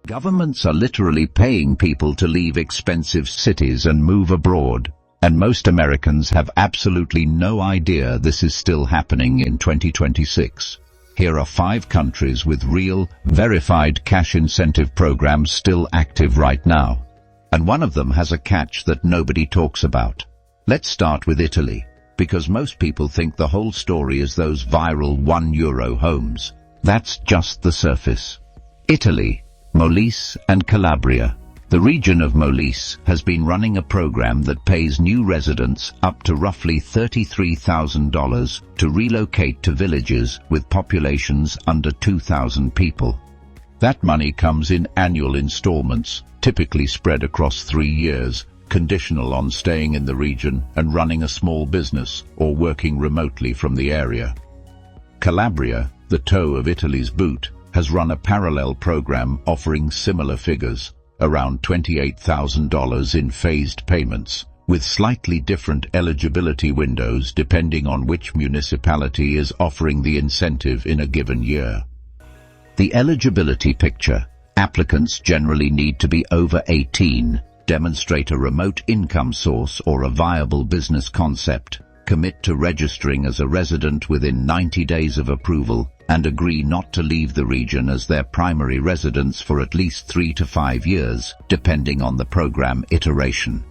Governments are literally paying people to leave expensive cities and move abroad, and most Americans have absolutely no idea this is still happening in 2026. Here are 5 countries with real, verified cash incentive programs still active right now. And one of them has a catch that nobody talks about. Let's start with Italy, because most people think the whole story is those viral €1 homes. That's just the surface. Italy, Molise and Calabria. The region of Molise has been running a program that pays new residents up to roughly $33,000 to relocate to villages with populations under 2,000 people. That money comes in annual installments, typically spread across 3 years, conditional on staying in the region and running a small business or working remotely from the area. Calabria, the toe of Italy's boot, has run a parallel program offering similar figures, around $28,000 in phased payments, with slightly different eligibility windows depending on which municipality is offering the incentive in a given year. The eligibility picture: applicants generally need to be over 18, demonstrate a remote income source or a viable business concept, commit to registering as a resident within 90 days of approval, and agree not to leave the region as their primary residence for at least 3 to 5 years, depending on the program iteration.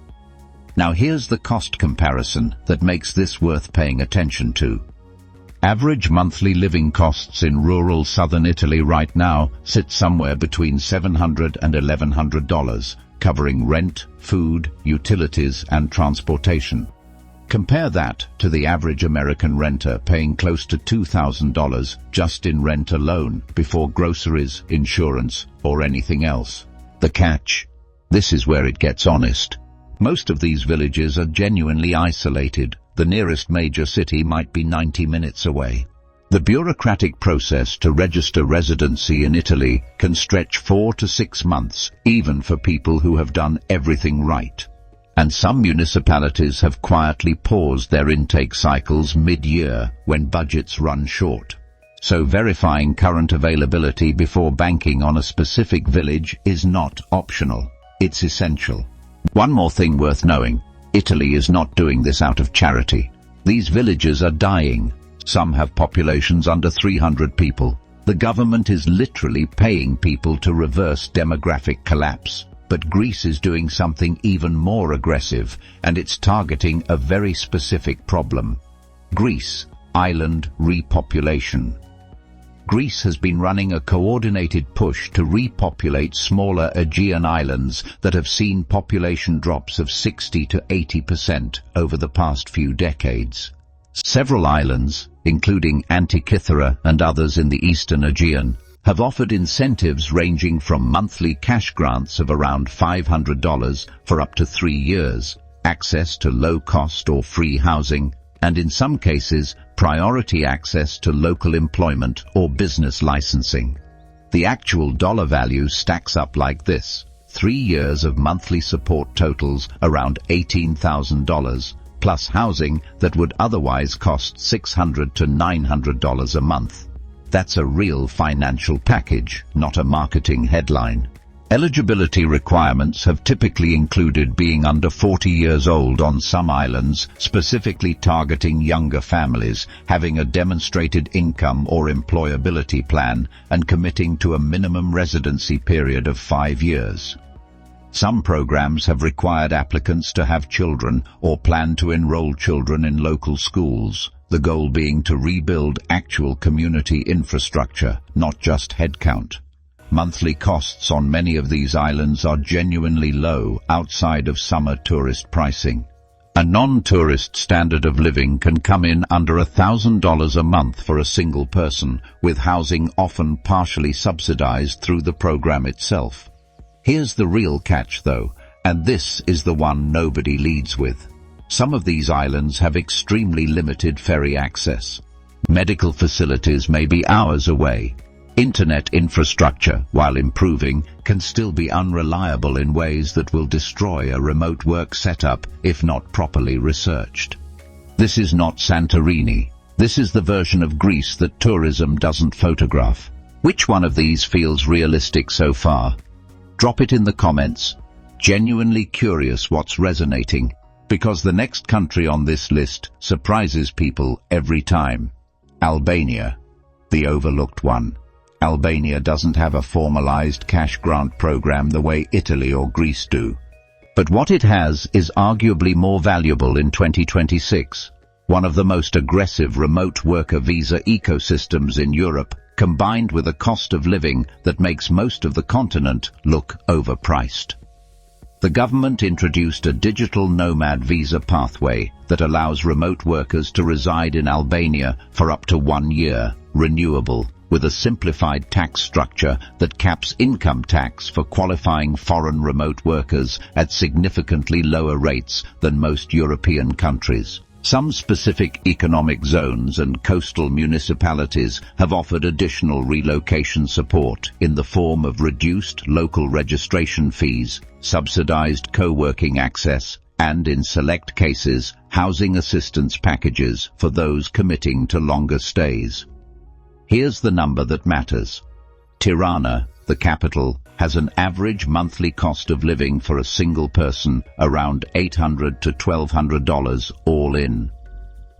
Now here's the cost comparison that makes this worth paying attention to. Average monthly living costs in rural southern Italy right now sit somewhere between $700 and $1,100, covering rent, food, utilities, and transportation. Compare that to the average American renter paying close to $2,000 just in rent alone, before groceries, insurance, or anything else. The catch? This is where it gets honest. Most of these villages are genuinely isolated. The nearest major city might be 90 minutes away. The bureaucratic process to register residency in Italy can stretch 4 to 6 months, even for people who have done everything right. And some municipalities have quietly paused their intake cycles mid-year when budgets run short. So verifying current availability before banking on a specific village is not optional. It's essential. One more thing worth knowing: Italy is not doing this out of charity. These villages are dying. Some have populations under 300 people. The government is literally paying people to reverse demographic collapse. But Greece is doing something even more aggressive, and it's targeting a very specific problem. Greece, island repopulation. Greece has been running a coordinated push to repopulate smaller Aegean islands that have seen population drops of 60 to 80% over the past few decades. Several islands, including Antikythera and others in the eastern Aegean, have offered incentives ranging from monthly cash grants of around $500 for up to 3 years, access to low-cost or free housing, and in some cases, priority access to local employment or business licensing. The actual dollar value stacks up like this: 3 years of monthly support totals around $18,000, plus housing that would otherwise cost $600 to $900 a month. That's a real financial package, not a marketing headline. Eligibility requirements have typically included being under 40 years old on some islands, specifically targeting younger families, having a demonstrated income or employability plan, and committing to a minimum residency period of 5 years. Some programs have required applicants to have children or plan to enroll children in local schools, the goal being to rebuild actual community infrastructure, not just headcount. Monthly costs on many of these islands are genuinely low outside of summer tourist pricing. A non-tourist standard of living can come in under $1,000 a month for a single person, with housing often partially subsidized through the program itself. Here's the real catch though, and this is the one nobody leads with. Some of these islands have extremely limited ferry access. Medical facilities may be hours away. Internet infrastructure, while improving, can still be unreliable in ways that will destroy a remote work setup if not properly researched. This is not Santorini. This is the version of Greece that tourism doesn't photograph. Which one of these feels realistic so far? Drop it in the comments. Genuinely curious what's resonating, because the next country on this list surprises people every time. Albania, the overlooked one. Albania doesn't have a formalized cash grant program the way Italy or Greece do. But what it has is arguably more valuable in 2026. One of the most aggressive remote worker visa ecosystems in Europe, combined with a cost of living that makes most of the continent look overpriced. The government introduced a digital nomad visa pathway that allows remote workers to reside in Albania for up to 1 year, renewable, with a simplified tax structure that caps income tax for qualifying foreign remote workers at significantly lower rates than most European countries. Some specific economic zones and coastal municipalities have offered additional relocation support in the form of reduced local registration fees, subsidized co-working access, and in select cases, housing assistance packages for those committing to longer stays. Here's the number that matters. Tirana, the capital, has an average monthly cost of living for a single person around $800 to $1,200 all in.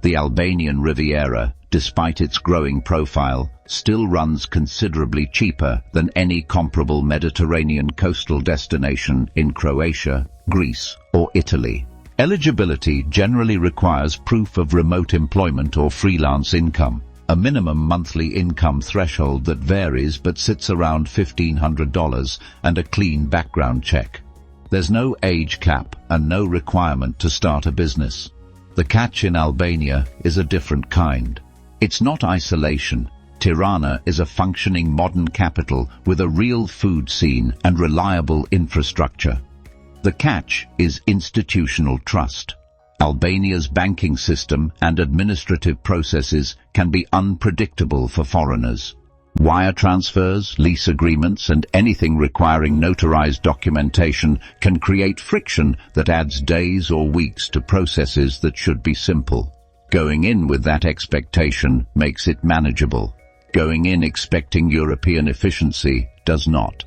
The Albanian Riviera, despite its growing profile, still runs considerably cheaper than any comparable Mediterranean coastal destination in Croatia, Greece, or Italy. Eligibility generally requires proof of remote employment or freelance income, a minimum monthly income threshold that varies but sits around $1,500, and a clean background check. There's no age cap and no requirement to start a business. The catch in Albania is a different kind. It's not isolation. Tirana is a functioning modern capital with a real food scene and reliable infrastructure. The catch is institutional trust. Albania's banking system and administrative processes can be unpredictable for foreigners. Wire transfers, lease agreements, and anything requiring notarized documentation can create friction that adds days or weeks to processes that should be simple. Going in with that expectation makes it manageable. Going in expecting European efficiency does not.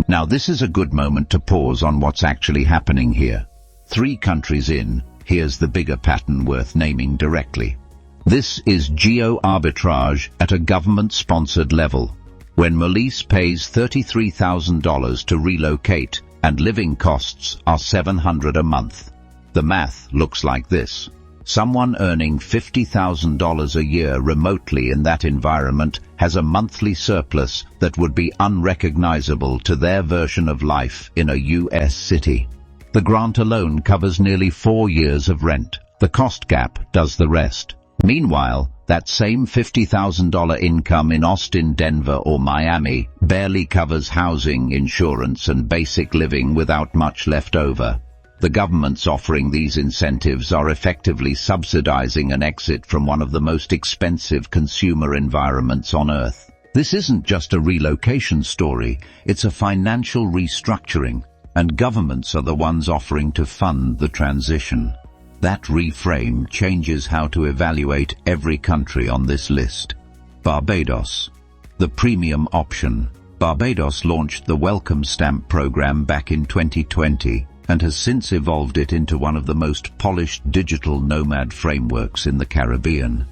Now this is a good moment to pause on what's actually happening here. 3 countries in, here's the bigger pattern worth naming directly. This is Geo-Arbitrage at a government-sponsored level. When Molise pays $33,000 to relocate and living costs are $700 a month. The math looks like this. Someone earning $50,000 a year remotely in that environment has a monthly surplus that would be unrecognizable to their version of life in a US city. The grant alone covers nearly 4 years of rent. The cost gap does the rest. Meanwhile, that same $50,000 income in Austin, Denver, or Miami barely covers housing, insurance, and basic living without much left over. The governments offering these incentives are effectively subsidizing an exit from one of the most expensive consumer environments on Earth. This isn't just a relocation story, it's a financial restructuring, and governments are the ones offering to fund the transition. That reframe changes how to evaluate every country on this list. Barbados, the premium option. Barbados launched the Welcome Stamp program back in 2020 and has since evolved it into one of the most polished digital nomad frameworks in the Caribbean.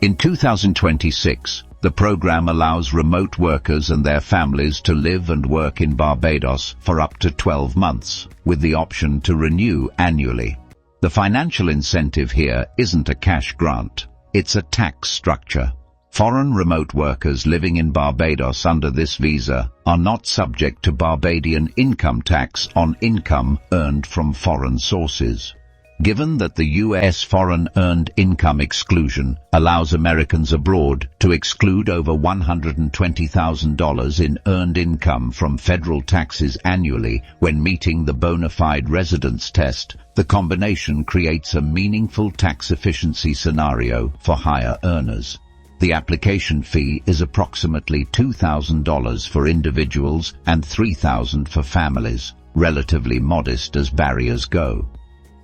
In 2026, the program allows remote workers and their families to live and work in Barbados for up to 12 months, with the option to renew annually. The financial incentive here isn't a cash grant, it's a tax structure. Foreign remote workers living in Barbados under this visa are not subject to Barbadian income tax on income earned from foreign sources. Given that the U.S. foreign earned income exclusion allows Americans abroad to exclude over $120,000 in earned income from federal taxes annually when meeting the bona fide residence test, the combination creates a meaningful tax efficiency scenario for higher earners. The application fee is approximately $2,000 for individuals and $3,000 for families, relatively modest as barriers go.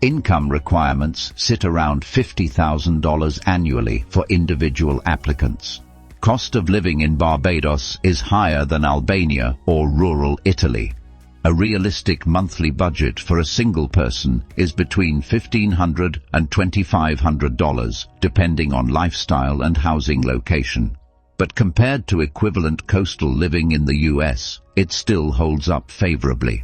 Income requirements sit around $50,000 annually for individual applicants. Cost of living in Barbados is higher than Albania or rural Italy. A realistic monthly budget for a single person is between $1,500 and $2,500, depending on lifestyle and housing location. But compared to equivalent coastal living in the US, it still holds up favorably.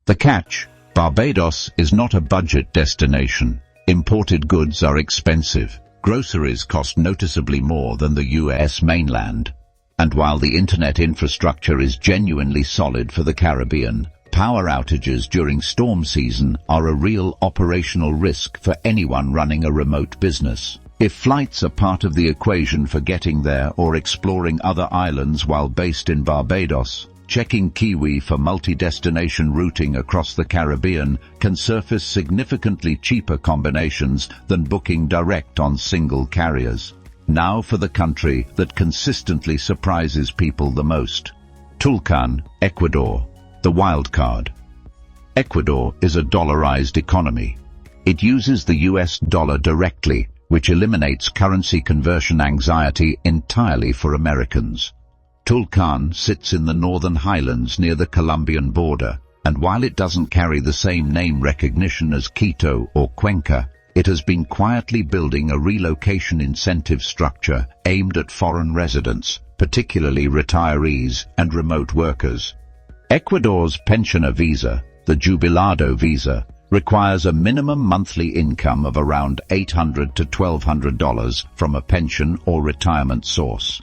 The catch: Barbados is not a budget destination. Imported goods are expensive. Groceries cost noticeably more than the US mainland. And while the internet infrastructure is genuinely solid for the Caribbean, power outages during storm season are a real operational risk for anyone running a remote business. If flights are part of the equation for getting there or exploring other islands while based in Barbados, checking Kiwi for multi-destination routing across the Caribbean can surface significantly cheaper combinations than booking direct on single carriers. Now for the country that consistently surprises people the most. Tulcan, Ecuador, the wild card. Ecuador is a dollarized economy. It uses the US dollar directly, which eliminates currency conversion anxiety entirely for Americans. Tulcan sits in the northern highlands near the Colombian border, and while it doesn't carry the same name recognition as Quito or Cuenca, it has been quietly building a relocation incentive structure aimed at foreign residents, particularly retirees and remote workers. Ecuador's pensioner visa, the Jubilado visa, requires a minimum monthly income of around $800 to $1,200 from a pension or retirement source.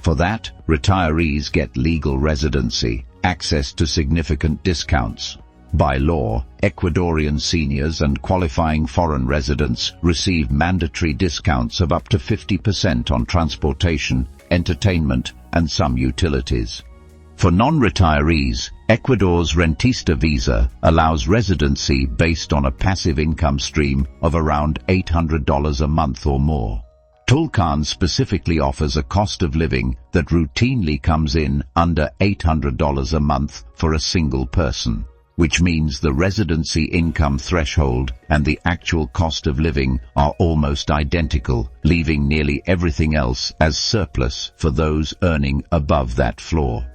For that, retirees get legal residency, access to significant discounts. By law, Ecuadorian seniors and qualifying foreign residents receive mandatory discounts of up to 50% on transportation, entertainment, and some utilities. For non-retirees, Ecuador's Rentista visa allows residency based on a passive income stream of around $800 a month or more. Tulcan specifically offers a cost of living that routinely comes in under $800 a month for a single person, which means the residency income threshold and the actual cost of living are almost identical, leaving nearly everything else as surplus for those earning above that floor.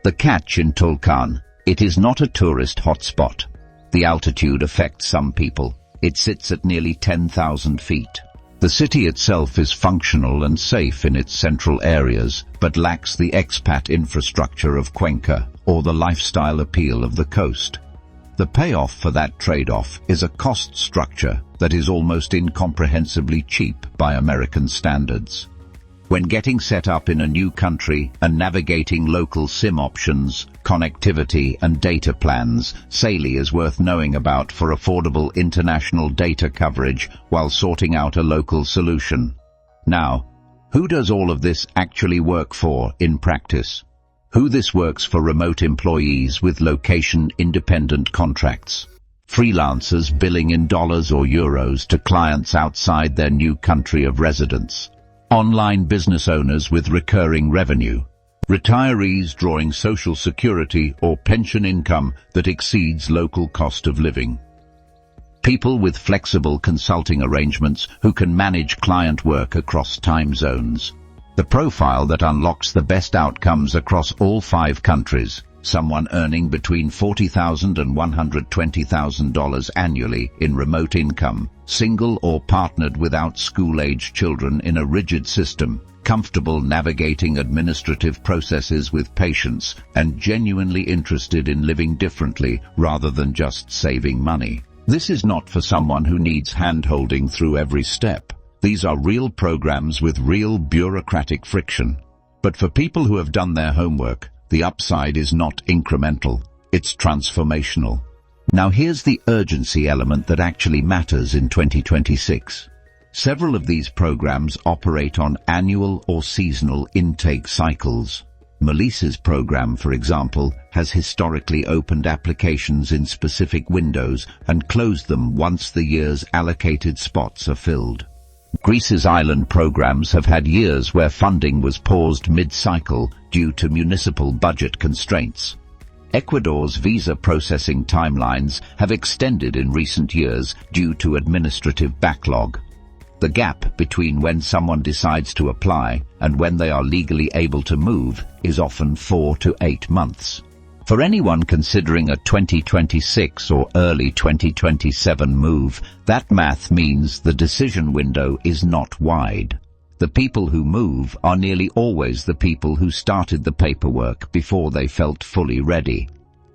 The catch in Tulcan: it is not a tourist hotspot. The altitude affects some people. It sits at nearly 10,000 feet. The city itself is functional and safe in its central areas, but lacks the expat infrastructure of Cuenca or the lifestyle appeal of the coast. The payoff for that trade-off is a cost structure that is almost incomprehensibly cheap by American standards. When getting set up in a new country and navigating local SIM options, connectivity and data plans, Saili is worth knowing about for affordable international data coverage while sorting out a local solution. Now, who does all of this actually work for in practice? This works for remote employees with location-independent contracts. Freelancers billing in dollars or euros to clients outside their new country of residence. Online business owners with recurring revenue. Retirees drawing social security or pension income that exceeds local cost of living. People with flexible consulting arrangements who can manage client work across time zones. The profile that unlocks the best outcomes across all 5 countries. Someone earning between $40,000 and $120,000 annually in remote income, single or partnered without school-age children in a rigid system, comfortable navigating administrative processes with patience, and genuinely interested in living differently rather than just saving money. This is not for someone who needs hand-holding through every step. These are real programs with real bureaucratic friction. But for people who have done their homework, the upside is not incremental, it's transformational. Now here's the urgency element that actually matters in 2026. Several of these programs operate on annual or seasonal intake cycles. Melissa's program, for example, has historically opened applications in specific windows and closed them once the year's allocated spots are filled. Greece's island programs have had years where funding was paused mid-cycle due to municipal budget constraints. Ecuador's visa processing timelines have extended in recent years due to administrative backlog. The gap between when someone decides to apply and when they are legally able to move is often 4 to 8 months. For anyone considering a 2026 or early 2027 move, that math means the decision window is not wide. The people who move are nearly always the people who started the paperwork before they felt fully ready.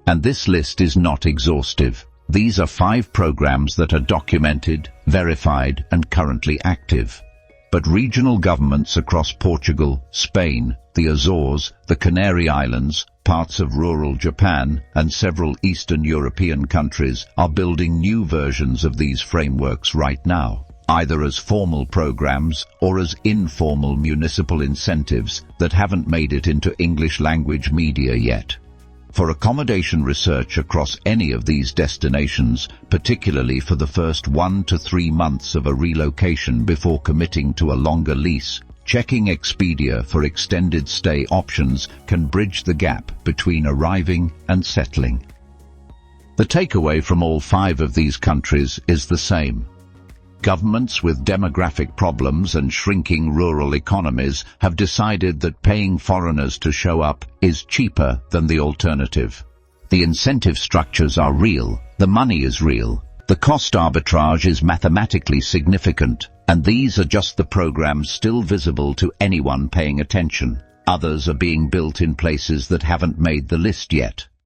And this list is not exhaustive. These are 5 programs that are documented, verified, and currently active. But regional governments across Portugal, Spain, the Azores, the Canary Islands, parts of rural Japan, and several Eastern European countries are building new versions of these frameworks right now, either as formal programs or as informal municipal incentives that haven't made it into English language media yet. For accommodation research across any of these destinations, particularly for the first 1 to 3 months of a relocation before committing to a longer lease, checking Expedia for extended stay options can bridge the gap between arriving and settling. The takeaway from all 5 of these countries is the same. Governments with demographic problems and shrinking rural economies have decided that paying foreigners to show up is cheaper than the alternative. The incentive structures are real, the money is real, the cost arbitrage is mathematically significant, and these are just the programs still visible to anyone paying attention. Others are being built in places that haven't made the list yet.